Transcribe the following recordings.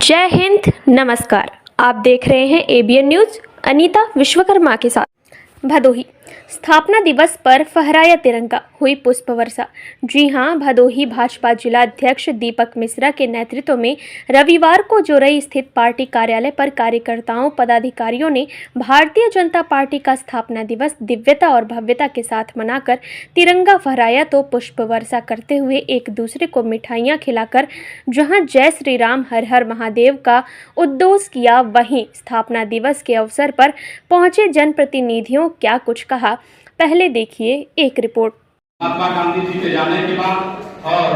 जय हिंद, नमस्कार। आप देख रहे हैं एबीएन न्यूज। अनीता विश्वकर्मा के साथ। भदोही स्थापना दिवस पर फहराया तिरंगा, हुई पुष्प वर्षा। जी हां, भदोही भाजपा जिला अध्यक्ष दीपक मिश्रा के नेतृत्व में रविवार को जोरई स्थित पार्टी कार्यालय पर कार्यकर्ताओं पदाधिकारियों ने भारतीय जनता पार्टी का स्थापना दिवस दिव्यता और भव्यता के साथ मनाकर तिरंगा फहराया तो पुष्प वर्षा करते हुए एक दूसरे को मिठाइयां खिलाकर जहां जय श्री राम हर हर महादेव का उद्घोष किया, वहीं स्थापना दिवस के अवसर पर पहुंचे जनप्रतिनिधियों क्या कुछ कहा, पहले देखिए एक रिपोर्ट। महात्मा गांधी जी के जाने के बाद और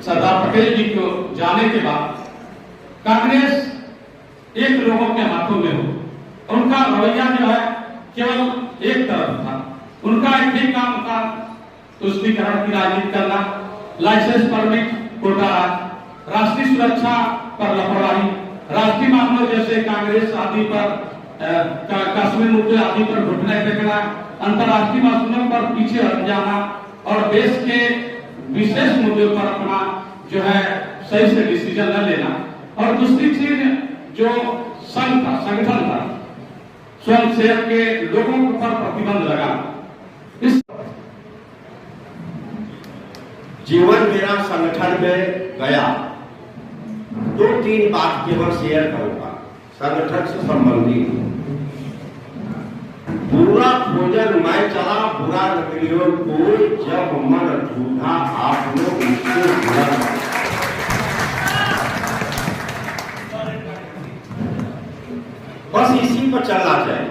सरदार पटेल जी को जाने के बाद कांग्रेस एक लोगों के हाथों में हो, उनका रवैया जो है केवल एक तरफ था। उनका एक ही काम था, तुष्टीकरण की राजनीति करना, लाइसेंस परमिट घोटाला, राष्ट्रीय सुरक्षा पर लापरवाही, राष्ट्रीय मामलों जैसे कांग्रेस आदि पर कश्मीर मुद्दे आदि पर घुटने टेकना, अंतर्राष्ट्रीय मसलों पर पीछे हट जाना और देश के विशेष मुद्दों पर अपना जो है सही से डिसीजन न लेना। और दूसरी चीज जो संघ था, संगठन था, स्वयं सेवक के लोगों पर प्रतिबंध लगा। इस जीवन मेरा संगठन में गया, 2-3 बात केवल शेयर करूंगा संगठन से संबंधित। बुरा भोजन मैं चला, बुरा नगरियों कोई, जब मन झूठा आप लोग इससे बुरा। बस इसी पर चलना चाहिए।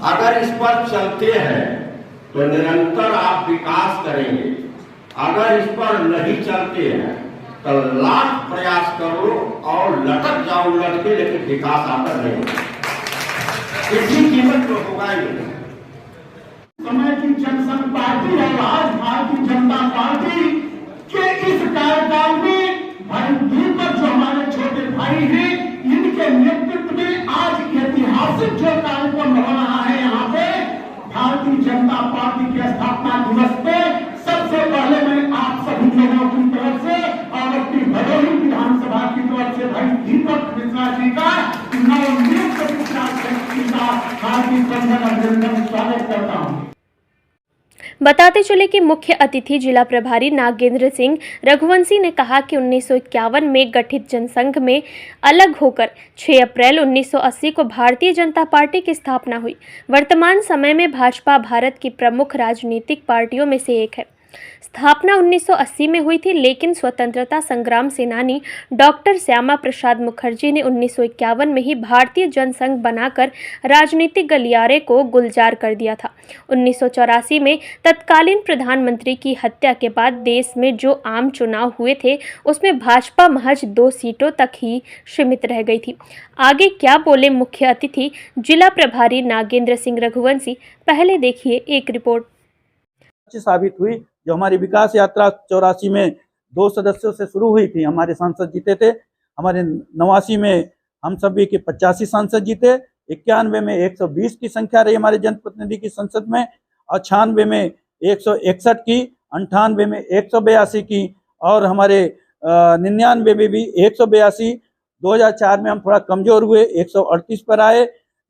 अगर इस पर चलते हैं तो निरंतर आप विकास करेंगे। अगर इस पर नहीं चलते हैं तो लाख प्रयास करो और लटक जाओ उलट के, लेकिन विकास आता नहीं। इसी कीमत पर होगा ही समय की जनसंघ पार्टी और आज भारतीय जनता पार्टी के इस कार्यकाल में भाई दीपक जो हमारे छोटे भाई हैं, इनके नेतृत्व में आज ऐतिहासिक जो कार्यक्रम हो रहा है यहाँ पे भारतीय जनता पार्टी के स्थापना दिवस पे, सबसे पहले मैं आप सभी लोगों की तरफ से और अपनी भदोही विधानसभा की तरफ से भाई दीपक मिश्रा जी का नवनियुक्त हार्दिक अभिनंदन स्वागत करता हूँ। बताते चले कि मुख्य अतिथि जिला प्रभारी नागेंद्र सिंह रघुवंशी ने कहा कि 1951 में गठित जनसंघ में अलग होकर 6 अप्रैल 1980 को भारतीय जनता पार्टी की स्थापना हुई। वर्तमान समय में भाजपा भारत की प्रमुख राजनीतिक पार्टियों में से एक है। स्थापना 1980 में हुई थी, लेकिन स्वतंत्रता संग्राम सेनानी डॉक्टर श्यामा प्रसाद मुखर्जी ने 1951 में ही भारतीय जनसंघ बनाकर राजनीतिक गलियारे को गुलजार कर दिया था। 1984 में तत्कालीन प्रधानमंत्री की हत्या के बाद देश में जो आम चुनाव हुए थे, उसमें भाजपा महज 2 सीटों तक ही सीमित रह गई थी। आगे क्या बोले मुख्य अतिथि जिला प्रभारी नागेंद्र सिंह रघुवंशी, पहले देखिए एक रिपोर्ट। साबित हुई जो हमारी विकास यात्रा 84 में 2 सदस्यों से शुरू हुई थी, हमारे सांसद जीते थे। हमारे 89 में हम सभी के 85 सांसद जीते, 91 में 120 की संख्या रही हमारे जनप्रतिनिधि की संसद में, और 96 में 161 की, 98 में 182 की, और हमारे 99 में भी 182। 2004 में हम थोड़ा कमजोर हुए, 138 पर आए।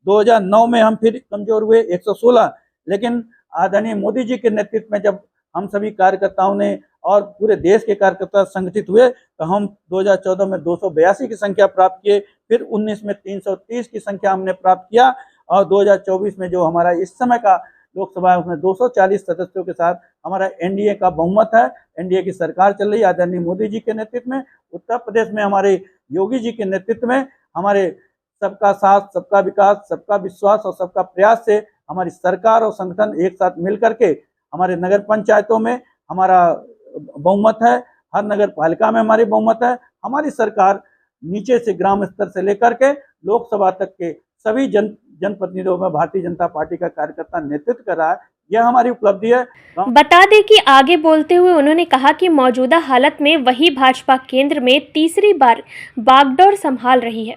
2009 में हम फिर कमजोर हुए, 116। लेकिन आदरणीय मोदी जी के नेतृत्व में जब हम सभी कार्यकर्ताओं ने और पूरे देश के कार्यकर्ता संगठित हुए तो हम 2014 में 282 की संख्या प्राप्त किए, फिर 19 में 330 की संख्या हमने प्राप्त किया, और 2024 में जो हमारा इस समय का लोकसभा है उसमें 240 सदस्यों के साथ हमारा एनडीए का बहुमत है। एनडीए की सरकार चल रही है आदरणीय मोदी जी के नेतृत्व में। उत्तर प्रदेश में हमारे योगी जी के नेतृत्व में हमारे सबका साथ, सबका विकास, सबका विश्वास और सबका प्रयास से हमारी सरकार और संगठन एक साथ मिल करके हमारे नगर पंचायतों में हमारा बहुमत है, हर नगर पालिका में हमारी बहुमत है। हमारी सरकार नीचे से ग्राम स्तर से लेकर के लोकसभा तक के सभी जनप्रतिनिधियों में भारतीय जनता पार्टी का कार्यकर्ता नेतृत्व कर रहा है। यह हमारी उपलब्धि है। बता दें कि आगे बोलते हुए उन्होंने कहा कि मौजूदा हालत में वही भाजपा केंद्र में तीसरी बार बागडोर संभाल रही है।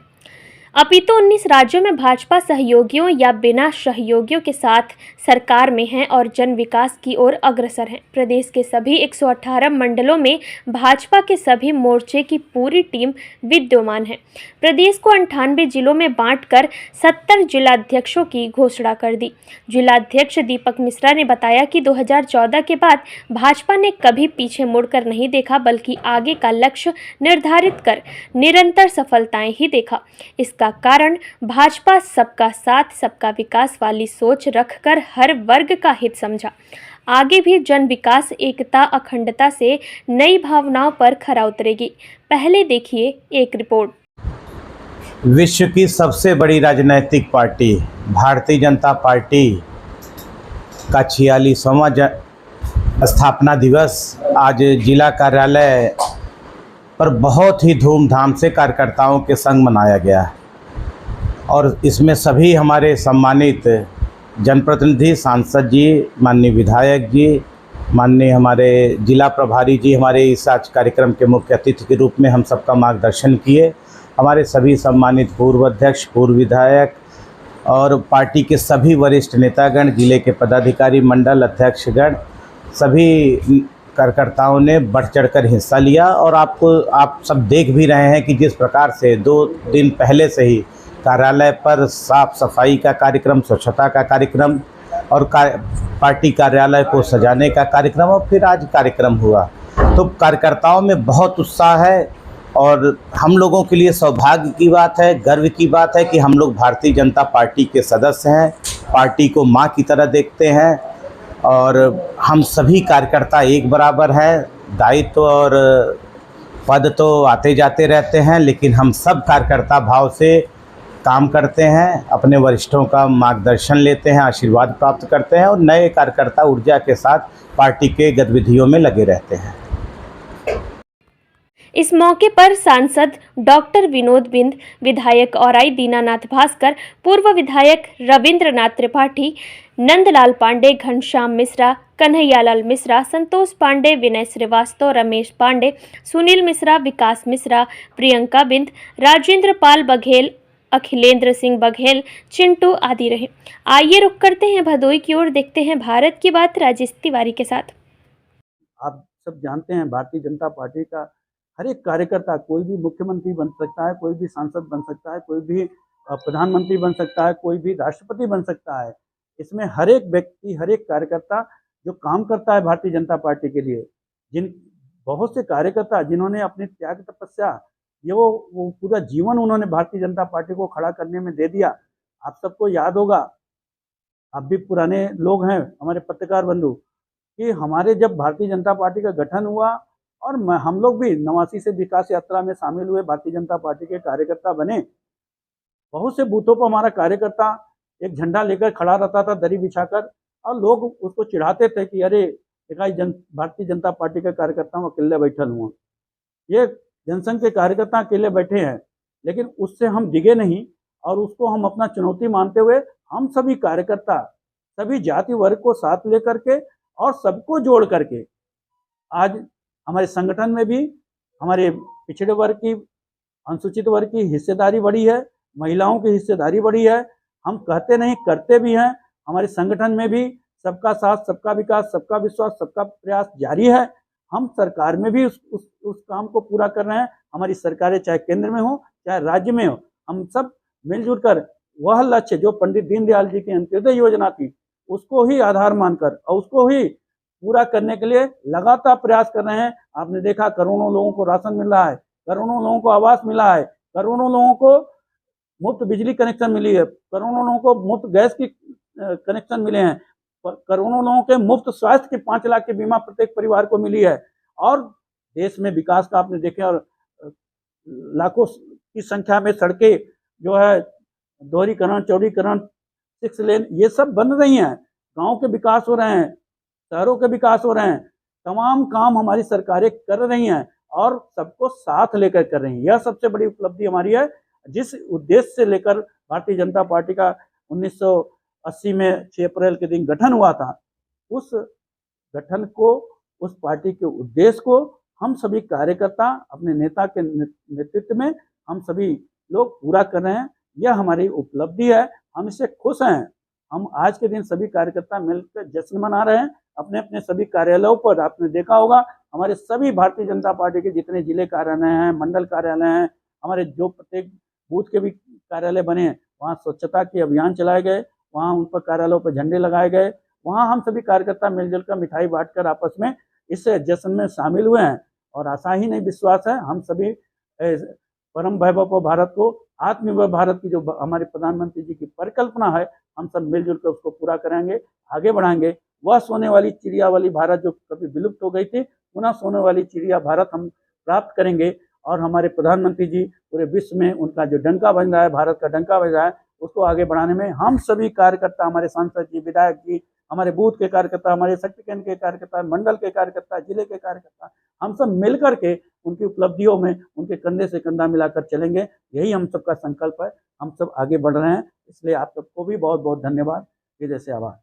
अपितु 19 राज्यों में भाजपा सहयोगियों या बिना सहयोगियों के साथ सरकार में हैं और जन विकास की ओर अग्रसर हैं। प्रदेश के सभी 118 मंडलों में भाजपा के सभी मोर्चे की पूरी टीम विद्यमान है। प्रदेश को 98 जिलों में बांटकर 70 जिलाध्यक्षों की घोषणा कर दी। जिलाध्यक्ष दीपक मिश्रा ने बताया कि 2014 के बाद भाजपा ने कभी पीछे मुड़कर नहीं देखा, बल्कि आगे का लक्ष्य निर्धारित कर निरंतर सफलताएं ही देखा। इसका कारण भाजपा सबका साथ सबका विकास वाली सोच रखकर हर वर्ग का हित समझा। आगे भी जन विकास, एकता, अखंडता से नई भावनाओं पर खरा उतरेगी। पहले देखिए एक रिपोर्ट। विश्व की सबसे बड़ी राजनीतिक पार्टी भारतीय जनता पार्टी का 46वां स्थापना दिवस आज जिला कार्यालय पर बहुत ही धूमधाम से कार्यकर्ताओं के संग मनाया गया और इसमें सभी हमारे सम्मानित जनप्रतिनिधि, सांसद जी, माननीय विधायक जी, माननीय हमारे जिला प्रभारी जी हमारे इस आज कार्यक्रम के मुख्य अतिथि के रूप में हम सबका मार्गदर्शन किए। हमारे सभी सम्मानित पूर्व अध्यक्ष, पूर्व विधायक और पार्टी के सभी वरिष्ठ नेतागण, जिले के पदाधिकारी, मंडल अध्यक्षगण, सभी कार्यकर्ताओं ने बढ़ चढ़कर हिस्सा लिया। और आप सब देख भी रहे हैं कि जिस प्रकार से 2 दिन पहले से ही कार्यालय पर साफ सफाई का कार्यक्रम, स्वच्छता का कार्यक्रम और पार्टी कार्यालय को सजाने का कार्यक्रम और फिर आज कार्यक्रम हुआ, तो कार्यकर्ताओं में बहुत उत्साह है और हम लोगों के लिए सौभाग्य की बात है, गर्व की बात है कि हम लोग भारतीय जनता पार्टी के सदस्य हैं, पार्टी को माँ की तरह देखते हैं और हम सभी कार्यकर्ता एक बराबर हैं। दायित्व और पद तो आते जाते रहते हैं, लेकिन हम सब कार्यकर्ता भाव से काम करते हैं, अपने वरिष्ठों का मार्गदर्शन लेते हैं, आशीर्वाद प्राप्त करते हैं और नए कार्यकर्ता ऊर्जा के साथ पार्टी के गतिविधियों में लगे रहते हैं। इस मौके पर सांसद डॉक्टर विनोद बिंद, विधायक औराई दीनानाथ भास्कर, पूर्व विधायक रविंद्रनाथ त्रिपाठी, नंदलाल पांडे, घनश्याम मिश्रा, कन्हैयालाल मिश्रा, संतोष पांडे, विनय श्रीवास्तव, रमेश पांडे, सुनील मिश्रा, विकास मिश्रा, प्रियंका बिंद, राजेंद्र पाल बघेल, अखिलेंद्र सिंह बघेल, चिंटू आदि रहे। आइए रुक करते हैं भदोई की ओर, देखते हैं भारत की बात राजेश तिवारी के साथ। आप सब जानते हैं भारतीय जनता पार्टी का हर एक कार्यकर्ता, कोई भी मुख्यमंत्री बन सकता है, कोई भी सांसद बन सकता है, कोई भी प्रधानमंत्री बन सकता है, कोई भी राष्ट्रपति बन सकता है। इसमें हर एक व्यक्ति, हर एक कार्यकर्ता जो काम करता है भारतीय जनता पार्टी के लिए, बहुत से कार्यकर्ता जिन्होंने अपनी त्याग तपस्या, वो पूरा जीवन उन्होंने भारतीय जनता पार्टी को खड़ा करने में दे दिया। आप सबको याद होगा, आप भी पुराने लोग हैं हमारे पत्रकार बंधु, कि हमारे जब भारतीय जनता पार्टी का गठन हुआ और हम लोग भी 89 से विकास यात्रा में शामिल हुए, भारतीय जनता पार्टी के कार्यकर्ता बने। बहुत से बूथों पर हमारा कार्यकर्ता एक झंडा लेकर खड़ा रहता था दरी बिछाकर, और लोग उसको चिढ़ाते थे कि अरे भारतीय जनता पार्टी के कार्यकर्ता हूँ, अकेले बैठल हुआ, ये जनसंघ के कार्यकर्ता अकेले बैठे हैं। लेकिन उससे हम डिगे नहीं और उसको हम अपना चुनौती मानते हुए हम सभी कार्यकर्ता, सभी जाति वर्ग को साथ लेकर के और सबको जोड़ करके आज हमारे संगठन में भी हमारे पिछड़े वर्ग की, अनुसूचित वर्ग की हिस्सेदारी बढ़ी है, महिलाओं की हिस्सेदारी बढ़ी है। हम कहते नहीं, करते भी हैं। हमारे संगठन में भी सबका साथ, सबका विकास, सबका विश्वास, सबका प्रयास जारी है। हम सरकार में भी उस काम को पूरा कर रहे हैं। हमारी सरकारें चाहे केंद्र में हो चाहे राज्य में हो, हम सब मिलजुल कर वह लक्ष्य जो पंडित दीनदयाल जी की अंत्योदय योजना थी, उसको ही आधार मानकर और उसको ही पूरा करने के लिए लगातार प्रयास कर रहे हैं। आपने देखा, करोड़ों लोगों को राशन मिल रहा है, करोड़ों लोगों को आवास मिला है, करोड़ों लोगों को मुफ्त बिजली कनेक्शन मिली है, करोड़ों लोगों को मुफ्त गैस की कनेक्शन मिले हैं, करोड़ों लोगों के मुफ्त स्वास्थ्य के 5 लाख की बीमा प्रत्येक परिवार को मिली है। और देश में विकास का आपने देखे, और लाखों की संख्या में सड़कें जो है दोहरीकरण, चौड़ीकरण, 6 लेन, ये सब बन रही हैं। गाँव के विकास हो रहे हैं, शहरों के विकास हो रहे हैं। तमाम काम हमारी सरकारें कर रही हैं और सबको साथ लेकर कर रही हैं। यह सबसे बड़ी उपलब्धि हमारी है। जिस उद्देश्य से लेकर भारतीय जनता पार्टी का 1980 में 6 अप्रैल के दिन गठन हुआ था, उस गठन को, उस पार्टी के उद्देश्य को हम सभी कार्यकर्ता अपने नेता के नेतृत्व में हम सभी लोग पूरा कर रहे हैं। यह हमारी उपलब्धि है, हम इससे खुश हैं। हम आज के दिन सभी कार्यकर्ता मिलकर जश्न मना रहे हैं अपने अपने सभी कार्यालयों पर। आपने देखा होगा हमारे सभी भारतीय जनता पार्टी के जितने जिले कार्यालय हैं, मंडल कार्यालय हैं, हमारे जो प्रत्येक बूथ के भी कार्यालय बने हैं, वहाँ स्वच्छता के अभियान चलाए गए, वहाँ उन पर कार्यालयों पर झंडे लगाए गए, वहाँ हम सभी कार्यकर्ता मिलजुल कर मिठाई बांटकर आपस में इस जश्न में शामिल हुए हैं। और आशा ही नहीं विश्वास है, हम सभी परम वैभव भारत को, आत्मनिर्भर भारत की जो हमारे प्रधानमंत्री जी की परिकल्पना है, हम सब मिलजुल कर उसको पूरा करेंगे, आगे बढ़ाएंगे। वह सोने वाली चिड़िया वाली भारत जो कभी विलुप्त हो गई थी, पुनः सोने वाली चिड़िया भारत हम प्राप्त करेंगे। और हमारे प्रधानमंत्री जी पूरे विश्व में उनका जो डंका बज रहा है, भारत का डंका बज रहा है, उसको आगे बढ़ाने में हम सभी कार्यकर्ता, हमारे सांसद जी, विधायक जी, हमारे बूथ के कार्यकर्ता, हमारे शक्ति केंद्र के कार्यकर्ता, मंडल के कार्यकर्ता, जिले के कार्यकर्ता, हम सब मिलकर के उनकी उपलब्धियों में उनके कंधे से कंधा मिलाकर चलेंगे। यही हम सबका संकल्प है। हम सब आगे बढ़ रहे हैं, इसलिए आप सबको भी बहुत बहुत धन्यवाद, हृदय से आभार।